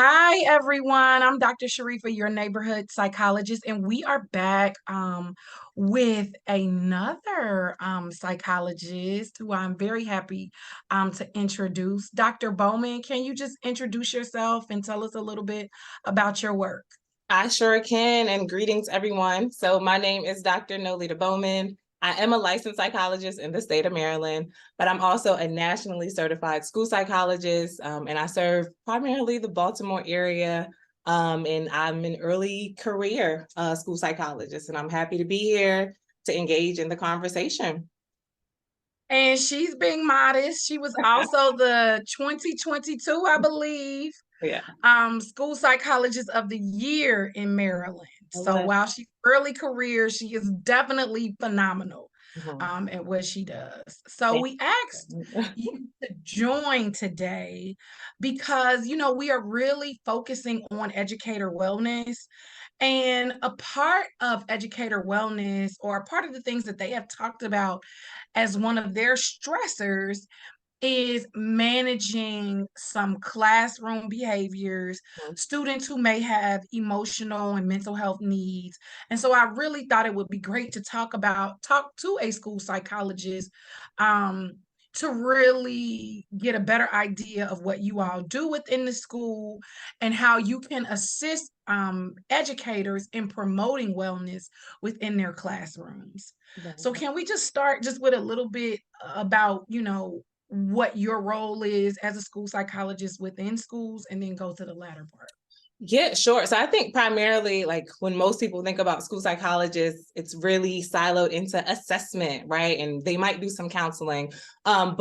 Hi, everyone. I'm Dr. Sharifa, your neighborhood psychologist, and we are back with another psychologist who I'm very happy to introduce. Dr. Bowman, can you just introduce yourself and tell us a little bit about your work? I sure can, and greetings, everyone. So my name is Dr. Noelita Bowman. I am a licensed psychologist in the state of Maryland, but I'm also a nationally certified school psychologist, and I serve primarily the Baltimore area, and I'm an early career school psychologist, and I'm happy to be here to engage in the conversation. And she's being modest. She was also the 2022, I believe, Yeah, school psychologist of the year in Maryland. I So was. while she's early career, she is definitely phenomenal Mhm. at what she does. So Thank we asked you. you to join today because we are really focusing on educator wellness. And a part of educator wellness, or a part of the things that they have talked about as one of their stressors, is managing some classroom behaviors, students who may have emotional and mental health needs. And so I really thought it would be great to talk to a school psychologist um, to really get a better idea of what you all do within the school and how you can assist educators in promoting wellness within their classrooms. So can we just start just with a little bit about, what your role is as a school psychologist within schools and then go to the latter part? Yeah, sure. So I think primarily, like when most people think about school psychologists, it's really siloed into assessment, right? And they might do some counseling. But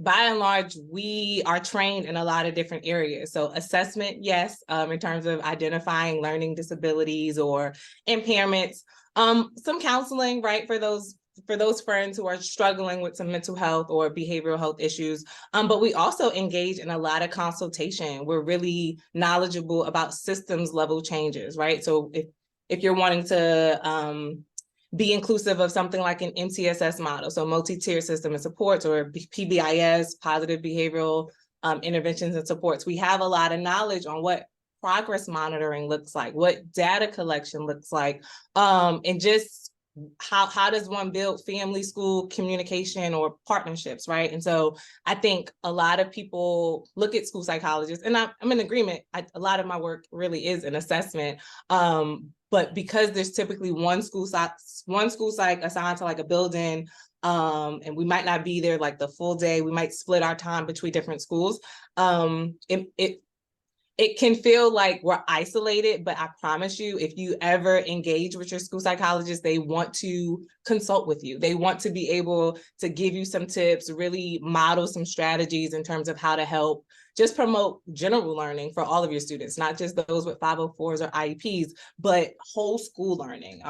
by and large, we are trained in a lot of different areas. So assessment, yes, in terms of identifying learning disabilities or impairments. Some counseling, right, for those friends who are struggling with some mental health or behavioral health issues. But we also engage in a lot of consultation. We're really knowledgeable about systems level changes, right? So if you're wanting to be inclusive of something like an MTSS model, so multi-tier system and supports, or PBIS, positive behavioral interventions and supports, we have a lot of knowledge on what progress monitoring looks like, what data collection looks like, and just how does one build family school communication or partnerships, right? And so I think a lot of people look at school psychologists, and I'm in agreement. A lot of my work really is an assessment, but because there's typically one school psych assigned to like a building, and we might not be there like the full day. We might split our time between different schools. It can feel like we're isolated, but I promise you, if you ever engage with your school psychologist, they want to consult with you. They want to be able to give you some tips, really model some strategies in terms of how to help just promote general learning for all of your students, not just those with 504s or IEPs, but whole school learning.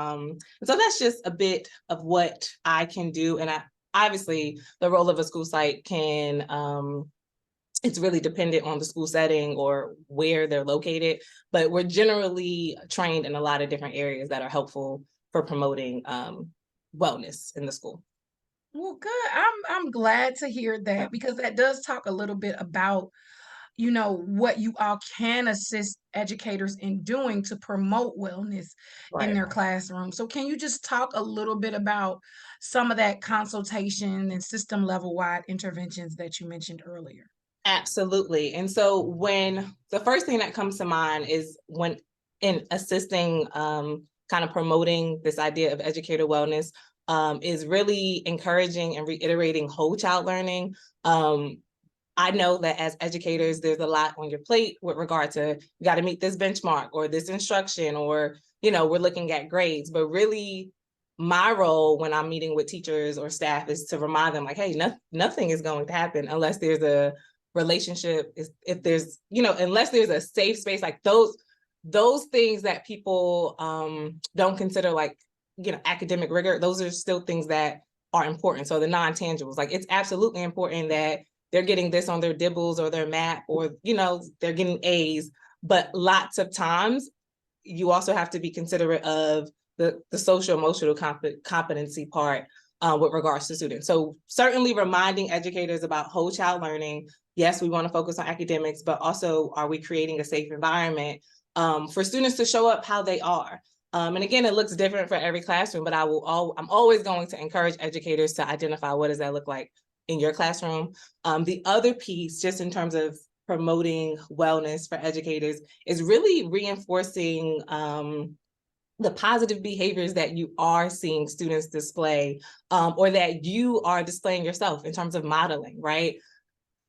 So that's just a bit of what I can do. And obviously the role of a school psych can, it's really dependent on the school setting or where they're located, but we're generally trained in a lot of different areas that are helpful for promoting wellness in the school. Well, good. I'm glad to hear that because that does talk a little bit about, what you all can assist educators in doing to promote wellness in Right. their classroom. So can you just talk a little bit about some of that consultation and system level wide interventions that you mentioned earlier? Absolutely. And so when the first thing that comes to mind is when in assisting, kind of promoting this idea of educator wellness, is really encouraging and reiterating whole child learning. I know that as educators, there's a lot on your plate with regard to you got to meet this benchmark or this instruction, or, we're looking at grades, but really my role when I'm meeting with teachers or staff is to remind them like, hey, nothing is going to happen unless there's a relationship, if there's, unless there's a safe space, like those things that people don't consider like, academic rigor, those are still things that are important. So the non-tangibles, like it's absolutely important that they're getting this on their dibbles or their map, or, they're getting A's. But lots of times you also have to be considerate of the social emotional competency part with regards to students. So certainly reminding educators about whole child learning, yes, we want to focus on academics, but also are we creating a safe environment for students to show up how they are? And again, it looks different for every classroom, but I'm always going to encourage educators to identify what does that look like in your classroom. The other piece, just in terms of promoting wellness for educators, is really reinforcing the positive behaviors that you are seeing students display, or that you are displaying yourself in terms of modeling, right?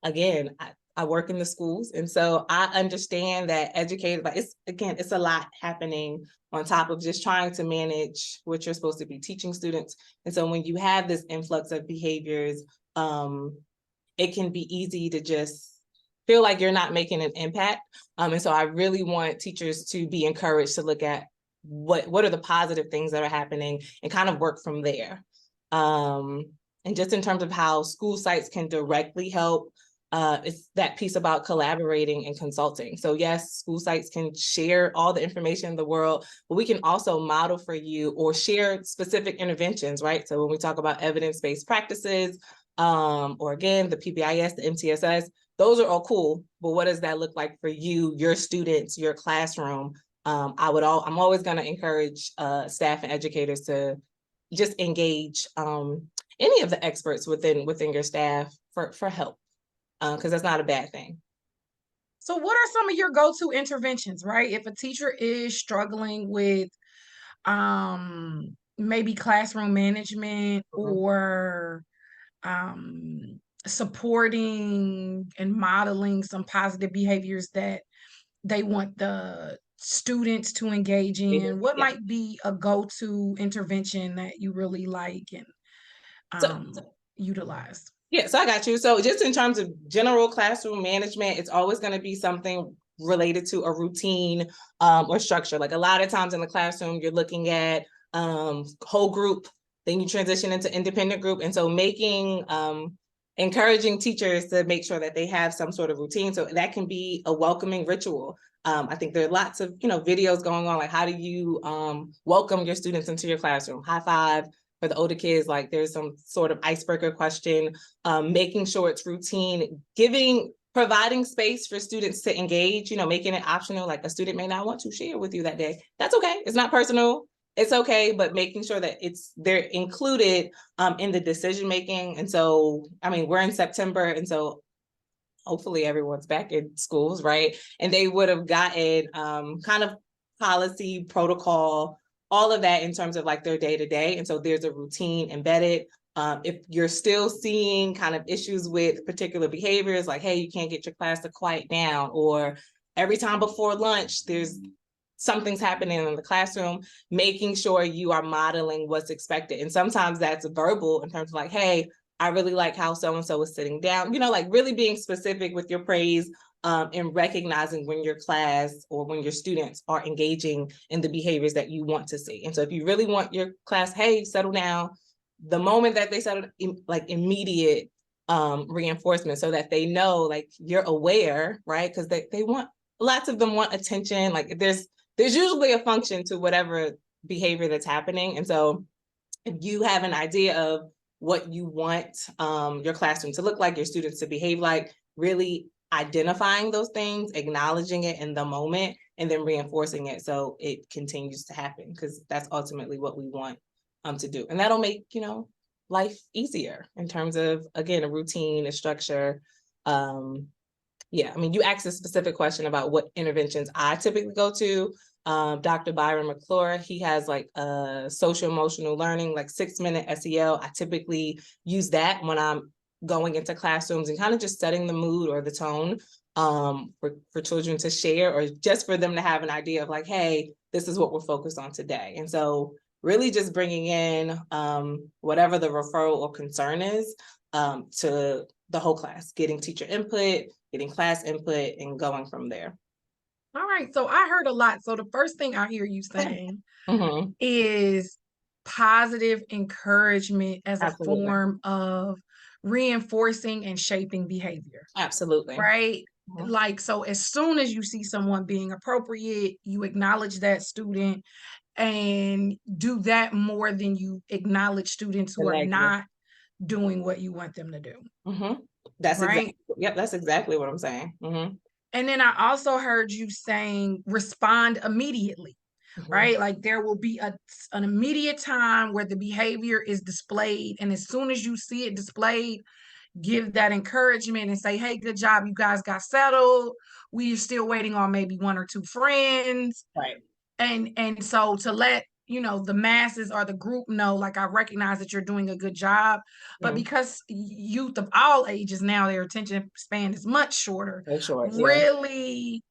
Again, I work in the schools, and so I understand that educators, like it's a lot happening on top of just trying to manage what you're supposed to be teaching students. And so when you have this influx of behaviors, it can be easy to just feel like you're not making an impact. And so I really want teachers to be encouraged to look at what are the positive things that are happening and kind of work from there. And just in terms of how school sites can directly help, it's that piece about collaborating and consulting. So yes, school sites can share all the information in the world, but we can also model for you or share specific interventions, right? So when we talk about evidence-based practices, or again, the PBIS, the MTSS, those are all cool, but what does that look like for you, your students, your classroom? I'm always going to encourage staff and educators to just engage any of the experts within your staff for help, because that's not a bad thing. So what are some of your go-to interventions, right? If a teacher is struggling with maybe classroom management Mhm. or supporting and modeling some positive behaviors that they want the students to engage in, what Yeah. might be a go-to intervention that you really like and So um, utilize? yeah, so I got you. So just in terms of general classroom management, it's always going to be something related to a routine or structure. Like a lot of times in the classroom, you're looking at whole group, then you transition into independent group. And so encouraging teachers to make sure that they have some sort of routine. So that can be a welcoming ritual. I think there are lots of videos going on, like how do you welcome your students into your classroom? High five. For the older kids, like there's some sort of icebreaker question, making sure it's routine, providing space for students to engage, making it optional. Like a student may not want to share with you that day. That's okay. It's not personal. It's okay, but making sure that they're included in the decision making. And so, I mean, we're in September, and so hopefully everyone's back in schools, right? And they would have gotten kind of policy, protocol, all of that in terms of like their day-to-day. And so there's a routine embedded. If you're still seeing kind of issues with particular behaviors, like, hey, you can't get your class to quiet down, or every time before lunch, there's something's happening in the classroom, making sure you are modeling what's expected. And sometimes that's verbal in terms of like, hey, I really like how so-and-so is sitting down, like really being specific with your praise, and recognizing when your class or when your students are engaging in the behaviors that you want to see. And so if you really want your class, hey, settle down, the moment that they settle, like immediate reinforcement so that they know like you're aware, right? Because they want, lots of them want attention. Like there's usually a function to whatever behavior that's happening. And so if you have an idea of what you want your classroom to look like, your students to behave like, really identifying those things, acknowledging it in the moment, and then reinforcing it so it continues to happen, because that's ultimately what we want to do. And that'll make, life easier in terms of, again, a routine, a structure. Yeah, I mean, you asked a specific question about what interventions I typically go to. Dr. Byron McClure, he has like a social emotional learning, like 6-minute SEL. I typically use that when I'm going into classrooms and kind of just setting the mood or the tone for children to share, or just for them to have an idea of like, hey, this is what we're focused on today. And so really just bringing in whatever the referral or concern is to the whole class, getting teacher input, getting class input, and going from there. All right. So I heard a lot. So the first thing I hear you saying Mm-hmm. is positive encouragement as a Absolutely. form of reinforcing and shaping behavior, Absolutely. right? Mm-hmm. Like, so as soon as you see someone being appropriate, you acknowledge that student and do that more than you acknowledge students I who are like you. not doing what you want them to do. Mm-hmm. That's right? exactly, yep, that's exactly what I'm saying. And then I also heard you saying respond immediately, right? Like there will be an immediate time where the behavior is displayed. And as soon as you see it displayed, give that encouragement and say, hey, good job. You guys got settled. We are still waiting on maybe one or two friends. Right. And so to let the masses or the group know, like, I recognize that you're doing a good job, but because youth of all ages now, their attention span is much shorter, For sure. Yeah. really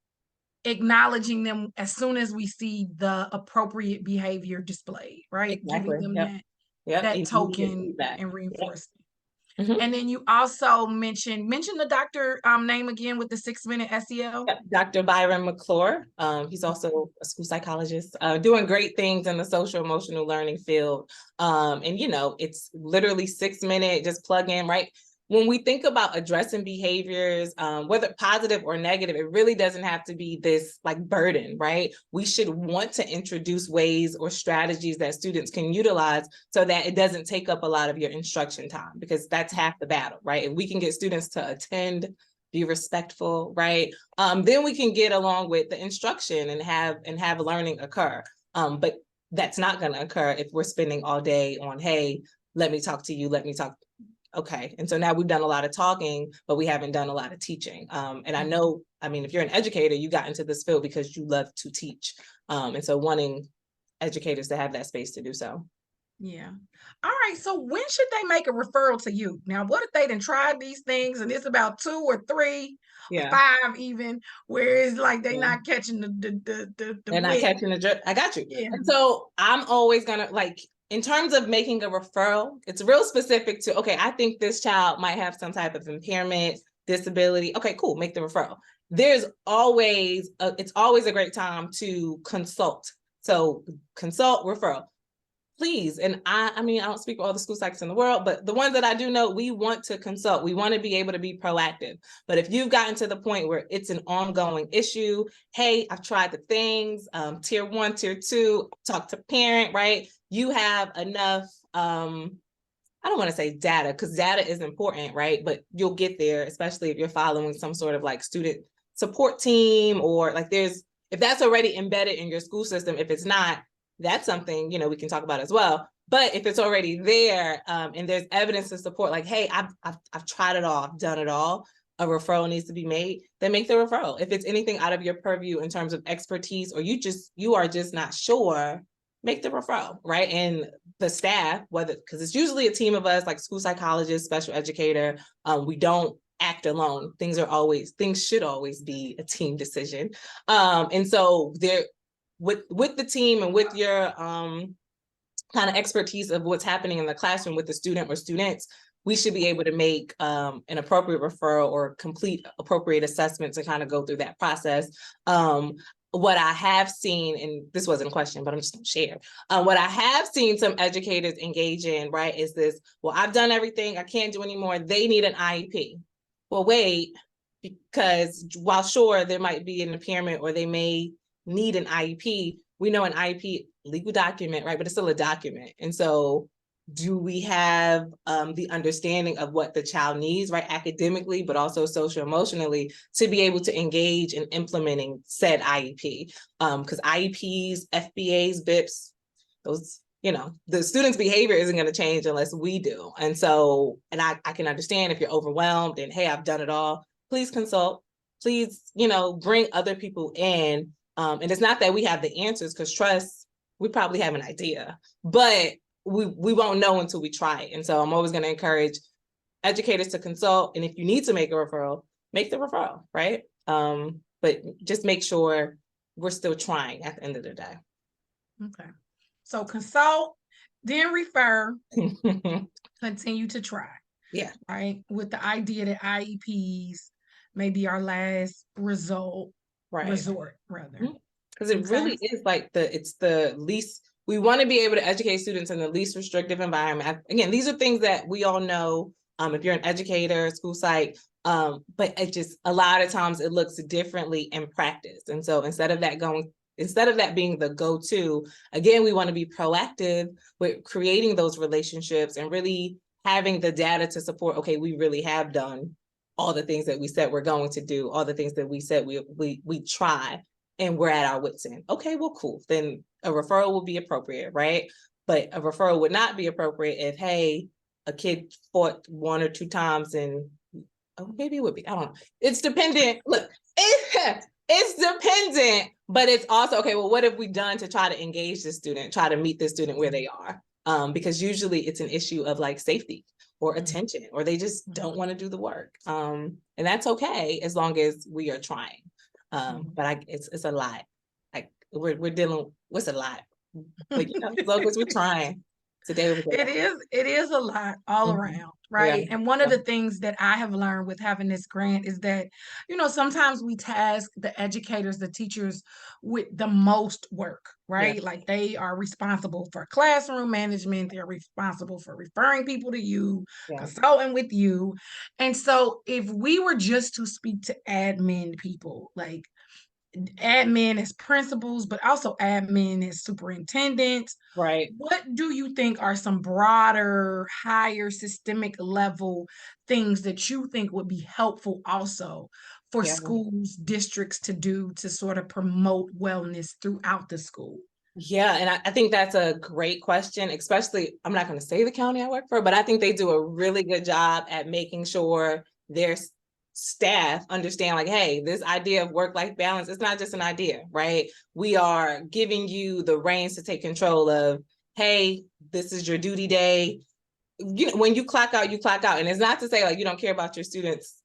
acknowledging them as soon as we see the appropriate behavior displayed, right? Giving Exactly. them Yep. Yep. that Immediate token feedback. and Yep. reinforcement. Mhm. And then you also mentioned the doctor name again with the 6-minute SEL. Yep. Dr. Byron McClure. He's also a school psychologist, doing great things in the social emotional learning field. And it's literally 6 minute, just plug in, right? When we think about addressing behaviors, whether positive or negative, it really doesn't have to be this like burden, right? We should want to introduce ways or strategies that students can utilize so that it doesn't take up a lot of your instruction time, because that's half the battle, right? If we can get students to attend, be respectful, right? Then we can get along with the instruction and have learning occur. But that's not going to occur if we're spending all day on, hey, let me talk to you, let me talk. Okay. And so now we've done a lot of talking, but we haven't done a lot of teaching. And I know, if you're an educator, you got into this field because you love to teach. And so wanting educators to have that space to do so. Yeah. All right. So when should they make a referral to you? Now, what if they done tried these things and it's about 2 or 3 or Yeah. 5 even, where it's like they Yeah. not catching the They're not wind? catching the drip. I got you. Yeah. And so I'm always gonna, like, in terms of making a referral, it's real specific to, okay, I think this child might have some type of impairment, disability. Okay, cool, make the referral. There's always, it's always a great time to consult. So consult, referral. Please. And I don't speak for all the school psychs in the world, but the ones that I do know, we want to consult. We want to be able to be proactive. But if you've gotten to the point where it's an ongoing issue, hey, I've tried the things, tier 1, tier 2, talk to parent, right? You have enough, I don't want to say data, because data is important, right? But you'll get there, especially if you're following some sort of like student support team, or like if that's already embedded in your school system. If it's not, that's something, we can talk about as well. But if it's already there, and there's evidence to support, like, hey, I've tried it all, I've done it all, a referral needs to be made, then make the referral. If it's anything out of your purview in terms of expertise, or you are just not sure, make the referral, right? And the staff, whether, because it's usually a team of us, like school psychologist, special educator, we don't act alone. Things should always be a team decision. And so there, with the team and with your kind of expertise of what's happening in the classroom with the student or students, we should be able to make an appropriate referral or complete appropriate assessment to kind of go through that process. What I have seen, and this wasn't a question, but I'm just gonna share. What I have seen some educators engage in, right, is this, well, I've done everything, I can't do anymore, they need an IEP. Well, wait, because while sure, there might be an impairment or they may need an IEP, we know an IEP, legal document, right? But it's still a document. And so do we have the understanding of what the child needs, right, academically, but also social emotionally, to be able to engage in implementing said IEP? Because IEPs, FBAs, BIPs, those, the student's behavior isn't going to change unless we do. And so, and I can understand if you're overwhelmed and, hey, I've done it all, please consult, please, bring other people in. And it's not that we have the answers, because trust, we probably have an idea, but we won't know until we try it. And so I'm always going to encourage educators to consult. And if you need to make a referral, make the referral, right? But just make sure we're still trying at the end of the day. Okay. So consult, then refer, continue to try. Yeah. Right. With the idea that IEPs may be our last resort, rather. Because it really is like it's the least, we want to be able to educate students in the least restrictive environment. Again, these are things that we all know, if you're an educator, school psych, but it just, a lot of times it looks differently in practice. And so instead of that being the go-to, again, we want to be proactive with creating those relationships and really having the data to support, okay, we really have done all the things that we said we're going to do, all the things that we said we try, and we're at our wits' end. Okay, well, cool. Then a referral will be appropriate, right? But a referral would not be appropriate if, hey, a kid fought 1 or 2 times and, oh, maybe it would be. I don't know. It's dependent. Look, it's dependent, but it's also, okay, well, what have we done to try to engage the student, try to meet the student where they are? Because usually it's an issue of like safety or attention, or they just don't want to do the work. And that's okay as long as we are trying. But it's a lot. Like we're dealing with a lot. But as long as we're trying. Today It is a lot all around, Yeah. right? And one of the things that I have learned with having this grant is that, sometimes we task the educators, the teachers with the most work, right? Like they are responsible for classroom management, they're responsible for referring people to you, consulting with you. And so if we were just to speak to admin people, like admin as principals, but also admin as superintendents. Right. What do you think are some broader, higher systemic level things that you think would be helpful also for schools, districts to do to sort of promote wellness throughout the school? Yeah, and I think that's a great question, especially, I'm not going to say the county I work for, but I think they do a really good job at making sure their staff understand, like, hey, this idea of work-life balance, it's not just an idea, right? We are giving you the reins to take control of, hey, this is your duty day. When you clock out, you clock out. And it's not to say like you don't care about your students,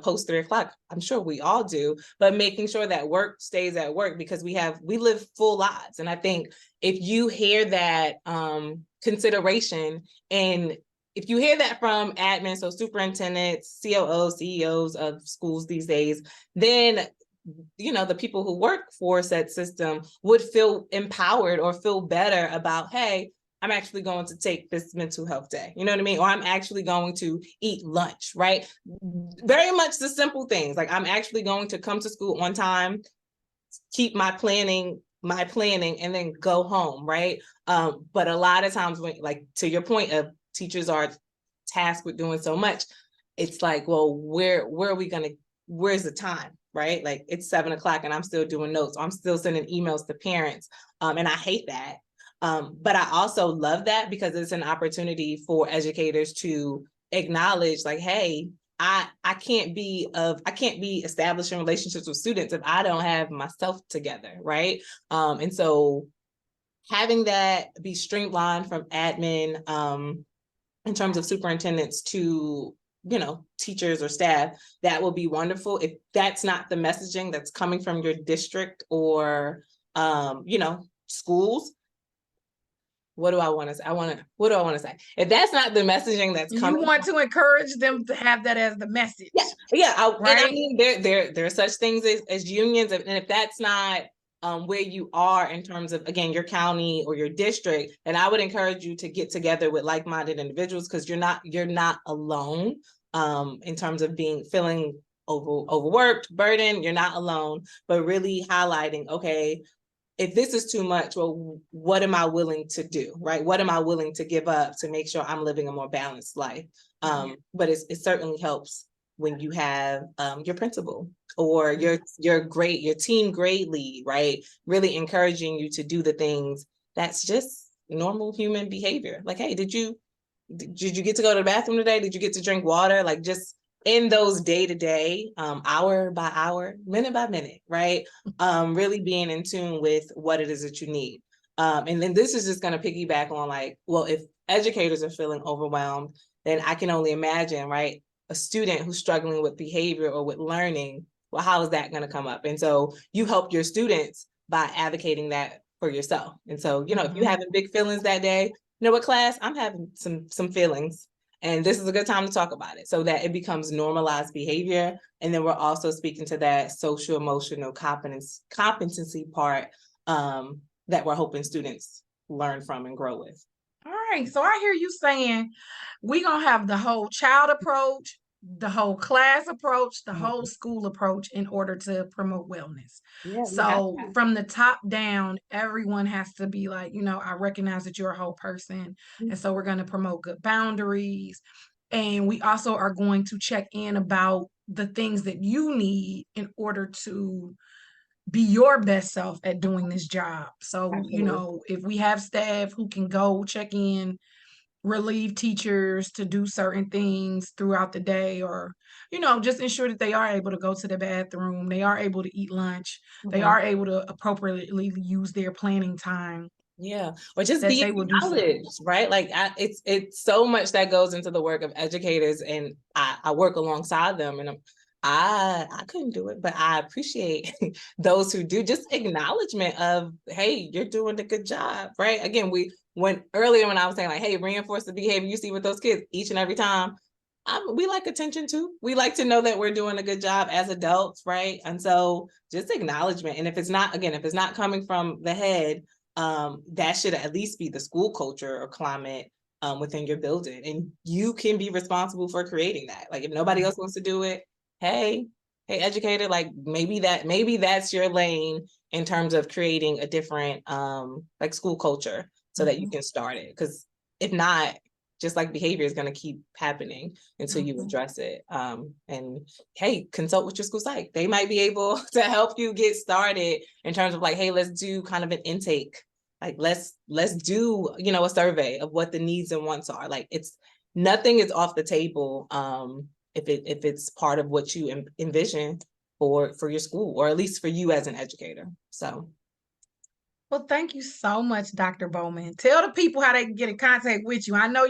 post 3 o'clock. I'm sure we all do, but making sure that work stays at work, because we live full lives. And I think if you hear that consideration, and if you hear that from admin, so superintendents, COOs, CEOs of schools these days, then the people who work for said system would feel empowered or feel better about, hey, I'm actually going to take this mental health day. You know what I mean? Or I'm actually going to eat lunch, right? Very much the simple things. Like I'm actually going to come to school on time, keep my planning, and then go home, right? But a lot of times when, like, to your point of teachers are tasked with doing so much, it's like, well, where's the time, right? Like it's 7 o'clock and I'm still doing notes. I'm still sending emails to parents. And I hate that. But I also love that because it's an opportunity for educators to acknowledge, like, hey, I can't be establishing relationships with students if I don't have myself together, right? And so having that be streamlined from admin, in terms of superintendents to teachers or staff, that will be wonderful. If that's not the messaging that's coming from your district or schools, what do I want to say? What do I want to say? If that's not the messaging that's coming, you want to encourage them to have that as the message. Right? And I mean, there are such things as unions, and if that's not where you are in terms of, again, your county or your district, then I would encourage you to get together with like-minded individuals, because you're not alone in terms of feeling overworked, burdened. You're not alone, but really highlighting, okay, if this is too much, well, what am I willing to do, right? What am I willing to give up to make sure I'm living a more balanced life? But it certainly helps when you have your principal or your team grade lead, right? Really encouraging you to do the things that's just normal human behavior. Like, hey, did you get to go to the bathroom today? Did you get to drink water? Like, just in those day-to-day, hour by hour, minute by minute, right? Really being in tune with what it is that you need. And then this is just going to piggyback on, like, well, if educators are feeling overwhelmed, then I can only imagine, right? A student who's struggling with behavior or with learning, well, how is that going to come up? And so you help your students by advocating that for yourself. And so, if you're having big feelings that day, what, class, I'm having some feelings, and this is a good time to talk about it so that it becomes normalized behavior. And then we're also speaking to that social emotional competency part that we're hoping students learn from and grow with. All right. So I hear you saying we're going to have the whole child approach, the whole class approach, the whole school approach in order to promote wellness. So from the top down, everyone has to be like, I recognize that you're a whole person. And so we're going to promote good boundaries. And we also are going to check in about the things that you need in order to be your best self at doing this job. So, Absolutely. if we have staff who can go check in, relieve teachers to do certain things throughout the day, or just ensure that they are able to go to the bathroom, they are able to eat lunch, they Mhm. are able to appropriately use their planning time, Yeah, or just that be they will do so. acknowledged, right? Like it's so much that goes into the work of educators, and I work alongside them, and I couldn't do it, but I appreciate those who do. Just acknowledgement of, hey, you're doing a good job, right? Again, we went earlier when I was saying like, hey, reinforce the behavior you see with those kids each and every time. We like attention too. We like to know that we're doing a good job as adults, right? And so just acknowledgement. And if it's not, again, if it's not coming from the head, that should at least be the school culture or climate within your building. And you can be responsible for creating that. Like if nobody else wants to do it, hey, educator, like maybe that's your lane in terms of creating a different like school culture so that you Mhm, can start it. Because if not, just like behavior is going to keep happening until you mhm. address it. And hey, consult with your school psych. They might be able to help you get started in terms of like, hey, let's do kind of an intake. Like let's do, a survey of what the needs and wants are. Like it's nothing is off the table if it's part of what you envision for your school, or at least for you as an educator. So Well, thank you so much, Dr. Bowman. Tell the people how they can get in contact with you. I know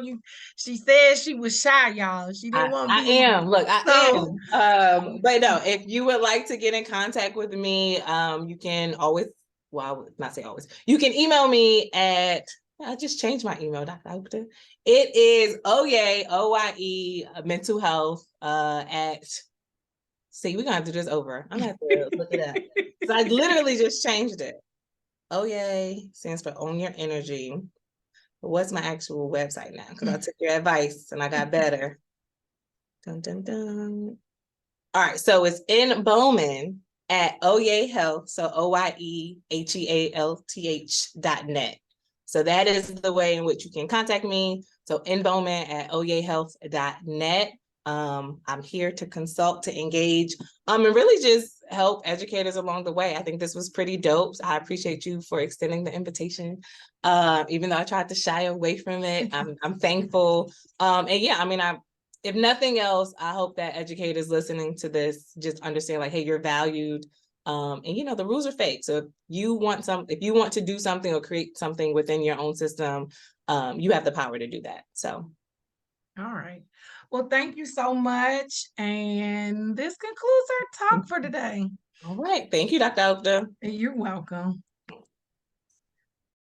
she said she was shy, y'all. She didn't want to I be. am. Look, I So, am. But no, if you would like to get in contact with me, you can always, well, I would not say always. You can email me at, I just changed my email, Dr. Alberta. It is OYE mental health at, see, we're gonna have to do this over. I'm gonna have to look it up. So I literally just changed it. OYE stands for Own Your Energy. But what's my actual website now? Because I took your advice and I got better. Dun, dun, dun. All right, so it's in Bowman at Oye Health, so OYEHEALTH.net. So that is the way in which you can contact me. So in Bowman at oyehealth.net. I'm here to consult, to engage, and really just help educators along the way. I think this was pretty dope. I appreciate you for extending the invitation. Even though I tried to shy away from it, I'm thankful. And yeah, I mean, if nothing else, I hope that educators listening to this just understand like, hey, you're valued. And the rules are fake. So if you want to do something or create something within your own system, you have the power to do that. So all right. Well, thank you so much. And this concludes our talk for today. all right. Thank you, Dr. Alda. You're welcome.